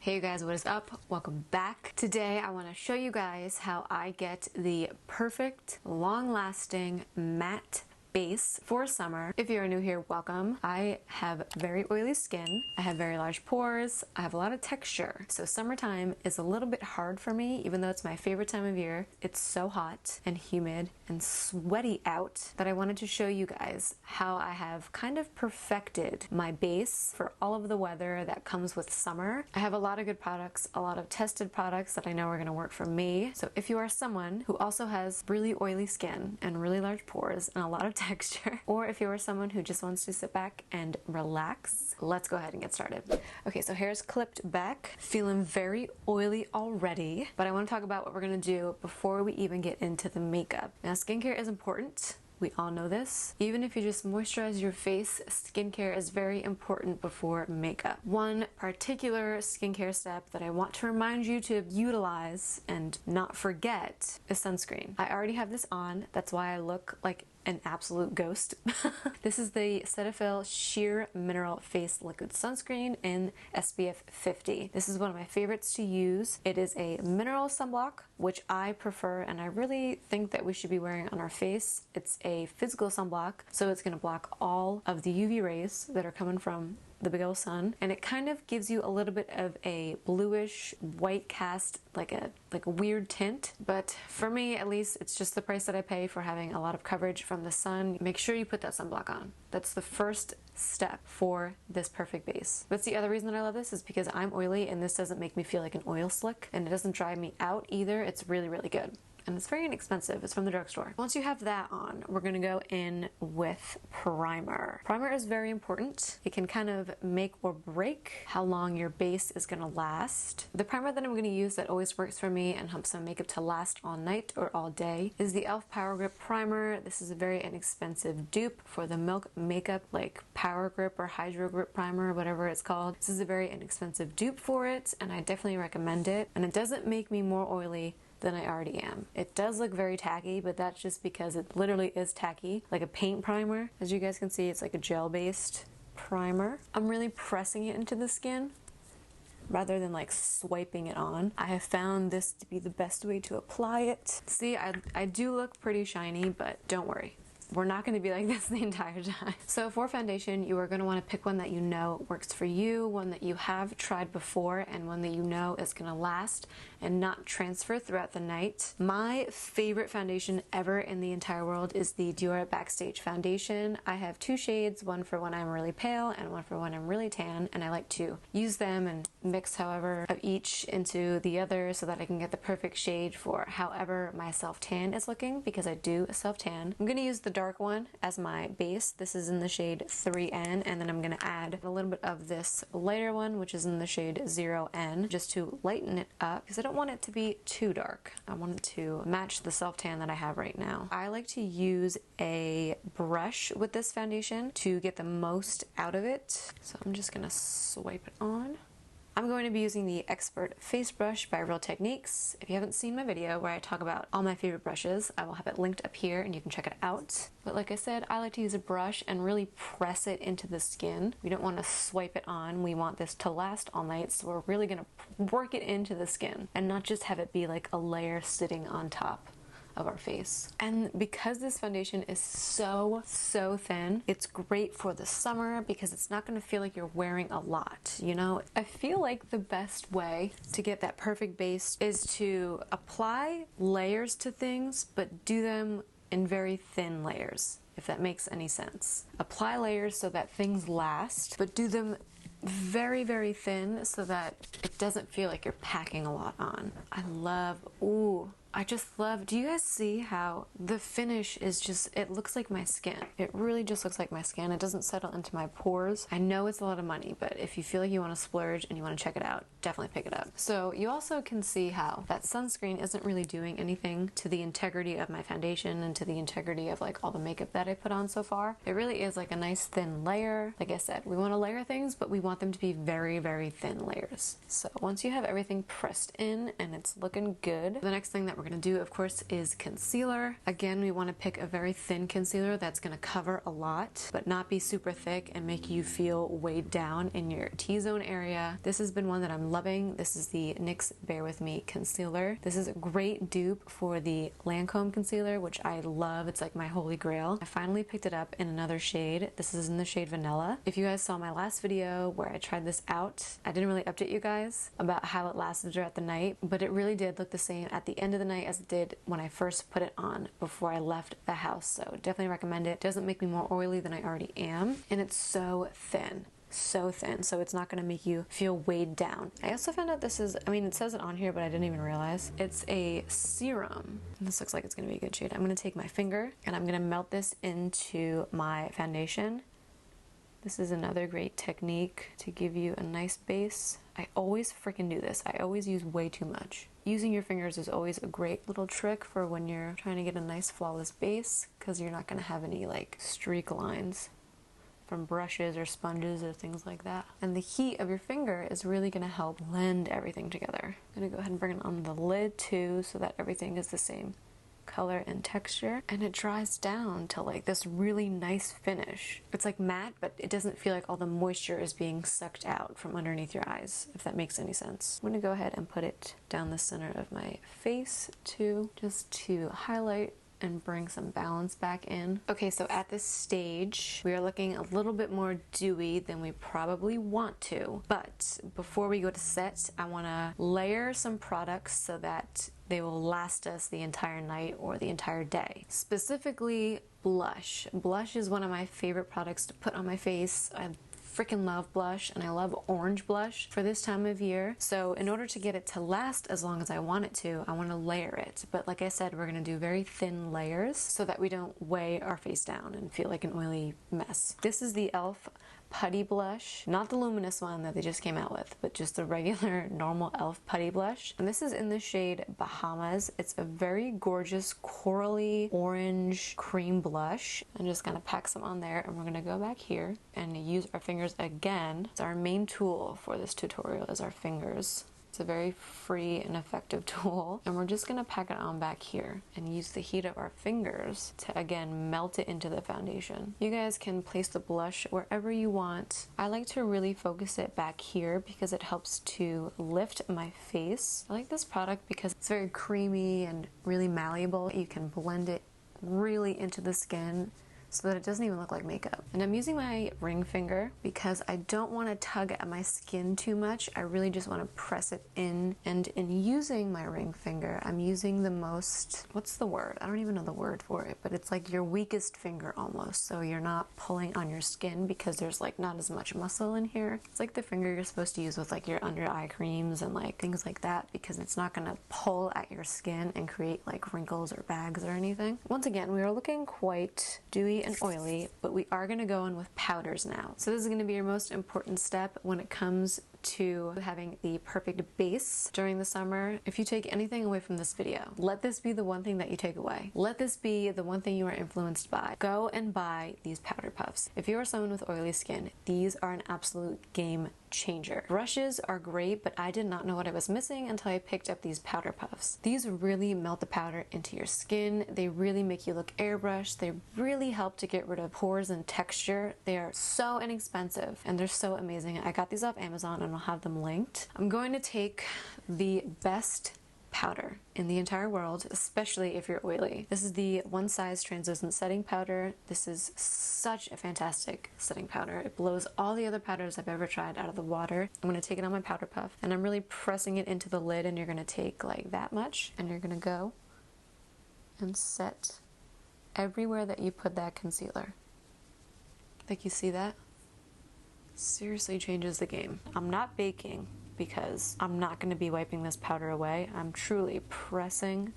Hey you guys, what is up? Welcome back. Today I want to show you guys how I get the perfect, long-lasting, matte base for summer. If you're new here, welcome. I have very oily skin. I have very large pores. I have a lot of texture. So summertime is a little bit hard for me, even though it's my favorite time of year. It's so hot and humid and sweaty out that I wanted to show you guys how I have kind of perfected my base for all of the weather that comes with summer. I have a lot of good products, a lot of tested products that I know are going to work for me. So if you are someone who also has really oily skin and really large pores and a lot of texture, or if you are someone who just wants to sit back and relax, let's go ahead and get started. Okay, so hair's clipped back, feeling very oily already, but I want to talk about what we're going to do before we even get into the makeup. Now, skincare is important. We all know this. Even if you just moisturize your face, skincare is very important before makeup. One particular skincare step that I want to remind you to utilize and not forget is sunscreen. I already have this on. That's why I look like an absolute ghost. This is the Cetaphil Sheer Mineral Face Liquid Sunscreen in SPF 50. This is one of my favorites to use. It is a mineral sunblock, which I prefer and I really think that we should be wearing on our face. It's a physical sunblock, so it's gonna block all of the UV rays that are coming from the big old sun, and it kind of gives you a little bit of a bluish white cast, like a weird tint. But for me, at least, it's just the price that I pay for having a lot of coverage from the sun. Make sure you put that sunblock on. That's the first step for this perfect base. That's the other reason that I love this, is because I'm oily and this doesn't make me feel like an oil slick, and it doesn't dry me out either. It's really, really good. And it's very inexpensive. It's from the drugstore. Once you have that on, we're gonna go in with primer. Primer is very important. It can kind of make or break how long your base is gonna last. The primer that I'm gonna use that always works for me and helps my makeup to last all night or all day is the e.l.f. Power Grip Primer. This is a very inexpensive dupe for the Milk Makeup, like Power Grip or Hydro Grip Primer, whatever it's called. This is a very inexpensive dupe for it, and I definitely recommend it. And it doesn't make me more oily than I already am. It does look very tacky, but that's just because it literally is tacky, like a paint primer. As you guys can see, it's like a gel-based primer. I'm really pressing it into the skin rather than like swiping it on. I have found this to be the best way to apply it. See, I do look pretty shiny, but don't worry. We're not going to be like this the entire time. So for foundation, you are going to want to pick one that you know works for you, one that you have tried before, and one that you know is going to last and not transfer throughout the night. My favorite foundation ever in the entire world is the Dior Backstage foundation. I have two shades, one for when I'm really pale and one for when I'm really tan, and I like to use them and mix however of each into the other so that I can get the perfect shade for however my self-tan is looking, because I do a self-tan. I'm going to use the dark one as my base. This is in the shade 3N, and then I'm going to add a little bit of this lighter one, which is in the shade 0N, just to lighten it up, because I don't want it to be too dark. I want it to match the self-tan that I have right now. I like to use a brush with this foundation to get the most out of it, so I'm just going to swipe it on. I'm going to be using the Expert Face Brush by Real Techniques. If you haven't seen my video where I talk about all my favorite brushes, I will have it linked up here and you can check it out. But like I said, I like to use a brush and really press it into the skin. We don't want to swipe it on. We want this to last all night, so we're really going to work it into the skin and not just have it be like a layer sitting on top of our face. And because this foundation is so thin, it's great for the summer because it's not going to feel like you're wearing a lot, you know? I feel like the best way to get that perfect base is to apply layers to things, but do them in very thin layers, if that makes any sense. Apply layers so that things last, but do them very thin so that it doesn't feel like you're packing a lot on. I just love, do you guys see how the finish is just, it looks like my skin. It really just looks like my skin. It doesn't settle into my pores. I know it's a lot of money, but if you feel like you want to splurge and you want to check it out, definitely pick it up. So you also can see how that sunscreen isn't really doing anything to the integrity of my foundation and to the integrity of like all the makeup that I put on so far. It really is like a nice thin layer. Like I said, we want to layer things, but we want them to be very thin layers. So once you have everything pressed in and it's looking good, the next thing that we're we're gonna do, of course, is concealer. Again, we wanna pick a very thin concealer that's gonna cover a lot, but not be super thick and make you feel weighed down in your T-zone area. This has been one that I'm loving. This is the NYX Bare With Me concealer. This is a great dupe for the Lancome concealer, which I love. It's like my holy grail. I finally picked it up in another shade. This is in the shade Vanilla. If you guys saw my last video where I tried this out, I didn't really update you guys about how it lasted throughout the night, but it really did look the same at the end of the night as it did when I first put it on before I left the house. So definitely recommend it. Doesn't make me more oily than I already am, and it's so thin, so it's not going to make you feel weighed down. I also found out this is, I mean, it says it on here, but I didn't even realize it's a serum. And this looks like it's going to be a good shade. I'm going to take my finger and I'm going to melt this into my foundation. This is another great technique to give you a nice base. I always freaking do this. I always use way too much. Using your fingers is always a great little trick for when you're trying to get a nice flawless base, because you're not going to have any like streak lines from brushes or sponges or things like that. And the heat of your finger is really going to help blend everything together. I'm going to go ahead and bring it on the lid too, so that everything is the same color and texture, and it dries down to like this really nice finish. It's like matte, but it doesn't feel like all the moisture is being sucked out from underneath your eyes, if that makes any sense. I'm gonna go ahead and put it down the center of my face too, just to highlight and bring some balance back in. Okay, so at this stage, we are looking a little bit more dewy than we probably want to, but before we go to set, I wanna layer some products so that they will last us the entire night or the entire day. Specifically, blush. Blush is one of my favorite products to put on my face. I freaking love blush, and I love orange blush for this time of year. So in order to get it to last as long as I want it to, I want to layer it. But like I said, we're going to do very thin layers so that we don't weigh our face down and feel like an oily mess. This is the e.l.f. Putty blush, not the luminous one that they just came out with, but just the regular normal e.l.f. Putty blush. And this is in the shade Bahamas. It's a very gorgeous corally orange cream blush. I'm just gonna pack some on there, and we're gonna go back here and use our fingers again. It's our main tool for this tutorial is our fingers. It's a very free and effective tool, and we're just gonna pack it on back here and use the heat of our fingers to again melt it into the foundation. You guys can place the blush wherever you want. I like to really focus it back here because it helps to lift my face. I like this product because it's very creamy and really malleable. You can blend it really into the skin so that it doesn't even look like makeup. And I'm using my ring finger because I don't want to tug at my skin too much. I really just want to press it in. And in using my ring finger, I'm using the most, what's the word? I don't even know the word for it, but it's like your weakest finger almost. So you're not pulling on your skin because there's like not as much muscle in here. It's like the finger you're supposed to use with like your under eye creams and like things like that, because it's not gonna pull at your skin and create like wrinkles or bags or anything. Once again, we are looking quite dewy and oily, but we are going to go in with powders now. So this is going to be your most important step when it comes to having the perfect base during the summer. If you take anything away from this video, let this be the one thing that you take away. Let this be the one thing you are influenced by. Go and buy these powder puffs. If you are someone with oily skin, these are an absolute game changer. Brushes are great, but I did not know what I was missing until I picked up these powder puffs. These really melt the powder into your skin. They really make you look airbrushed. They really help to get rid of pores and texture. They are so inexpensive and they're so amazing. I got these off Amazon and I'll have them linked. I'm going to take the best powder in the entire world, especially if you're oily. This is the ONESIZE translucent setting powder. This is such a fantastic setting powder. It blows all the other powders I've ever tried out of the water. I'm going to take it on my powder puff and I'm really pressing it into the lid, and you're going to take like that much and you're going to go and set everywhere that you put that concealer. Like, you see that? Seriously changes the game. I'm not baking because I'm not going to be wiping this powder away. I'm truly pressing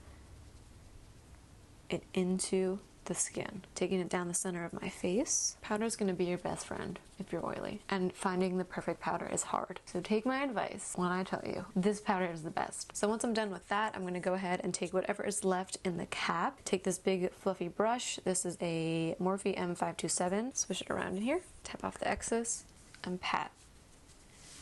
it into the skin, taking it down the center of my face. Powder is going to be your best friend if you're oily, and finding the perfect powder is hard. So take my advice when I tell you this powder is the best. So once I'm done with that, I'm going to go ahead and take whatever is left in the cap. Take this big fluffy brush. This is a Morphe M527. Swish it around in here, tap off the excess, and pat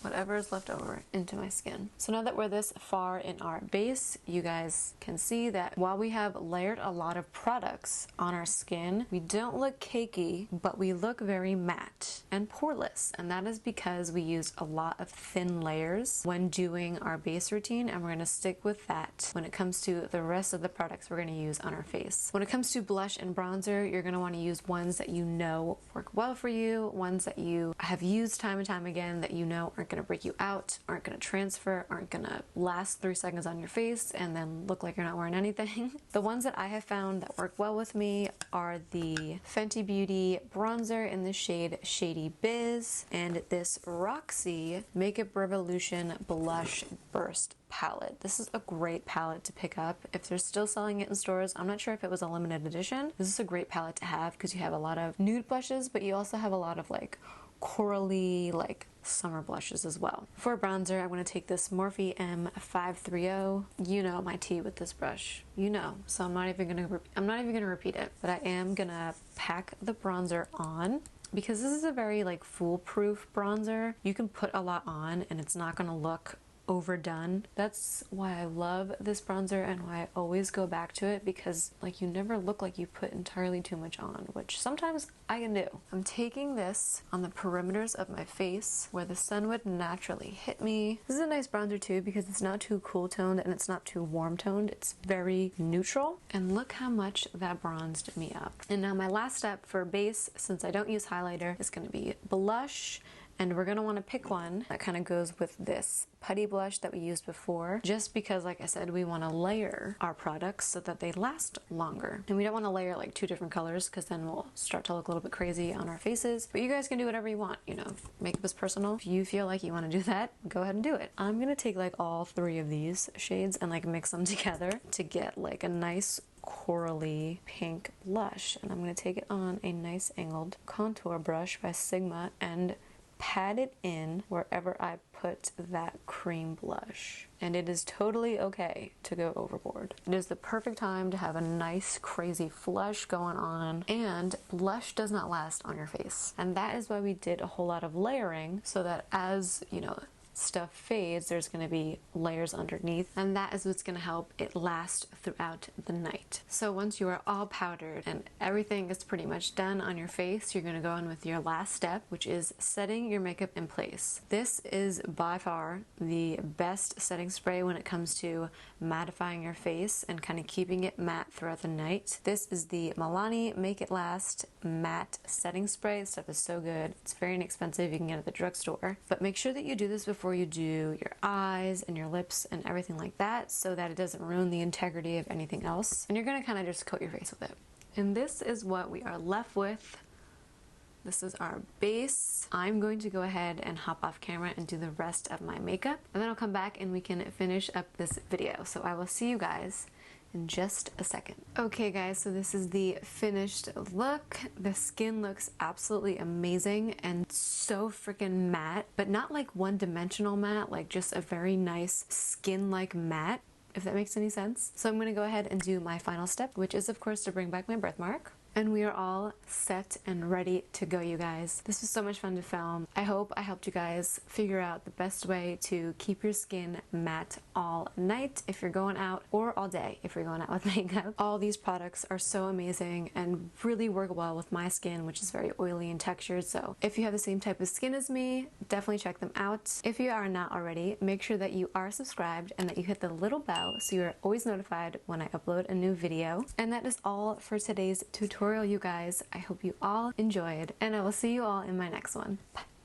whatever is left over into my skin. So now that we're this far in our base, you guys can see that while we have layered a lot of products on our skin, we don't look cakey, but we look very matte and poreless. And that is because we use a lot of thin layers when doing our base routine, and we're going to stick with that when it comes to the rest of the products we're going to use on our face. When it comes to blush and bronzer, you're going to want to use ones that you know work well for you, ones that you have used time and time again that you know aren't going to break you out, aren't going to transfer, aren't going to last 3 seconds on your face and then look like you're not wearing anything. The ones that I have found that work well with me are the Fenty Beauty bronzer in the shade Shady Biz and this Roxi Makeup Revolution Blush Burst palette. This is a great palette to pick up if they're still selling it in stores. I'm not sure if it was a limited edition. This is a great palette to have because you have a lot of nude blushes, but you also have a lot of like corally like summer blushes as well. For bronzer, I'm going to take this Morphe M530. You know my tea with this brush. You know, so I'm not even going to repeat it, but I am going to pack the bronzer on. Because this is a very like foolproof bronzer. You can put a lot on and it's not going to look overdone. That's why I love this bronzer and why I always go back to it, because like you never look like you put entirely too much on, which sometimes I can do. I'm taking this on the perimeters of my face where the sun would naturally hit me. This is a nice bronzer too because it's not too cool toned and it's not too warm toned. It's very neutral, and look how much that bronzed me up. And now my last step for base, since I don't use highlighter, is going to be blush. And we're going to want to pick one that kind of goes with this Putty blush that we used before, just because, like I said, we want to layer our products so that they last longer. And we don't want to layer like 2 different colors because then we'll start to look a little bit crazy on our faces. But you guys can do whatever you want, you know, makeup is personal. If you feel like you want to do that, go ahead and do it. I'm going to take like all 3 of these shades and like mix them together to get like a nice corally pink blush. And I'm going to take it on a nice angled contour brush by Sigma and pat it in wherever I put that cream blush. And it is totally okay to go overboard. It is the perfect time to have a nice crazy flush going on, and blush does not last on your face. And that is why we did a whole lot of layering, so that as, you know, stuff fades, there's going to be layers underneath, and that is what's going to help it last throughout the night. So once you are all powdered and everything is pretty much done on your face, you're going to go on with your last step, which is setting your makeup in place. This is by far the best setting spray when it comes to mattifying your face and kind of keeping it matte throughout the night. This is the Milani Make It Last Matte Setting Spray. This stuff is so good. It's very inexpensive. You can get it at the drugstore. But make sure that you do this before you do your eyes and your lips and everything like that, so that it doesn't ruin the integrity of anything else. And you're going to kind of just coat your face with it. And this is what we are left with. This is our base. I'm going to go ahead and hop off camera and do the rest of my makeup, and then I'll come back and we can finish up this video. So I will see you guys in just a second. Okay guys, so this is the finished look. The skin looks absolutely amazing and so freaking matte, but not like one-dimensional matte, like just a very nice skin-like matte, if that makes any sense. So I'm going to go ahead and do my final step, which is of course to bring back my birthmark. And we are all set and ready to go, you guys. This was so much fun to film. I hope I helped you guys figure out the best way to keep your skin matte all night if you're going out, or all day if you're going out with makeup. All these products are so amazing and really work well with my skin, which is very oily and textured. So if you have the same type of skin as me, definitely check them out. If you are not already, make sure that you are subscribed and that you hit the little bell so you're always notified when I upload a new video. And that is all for today's tutorial, you guys. I hope you all enjoyed, and I will see you all in my next one. Bye.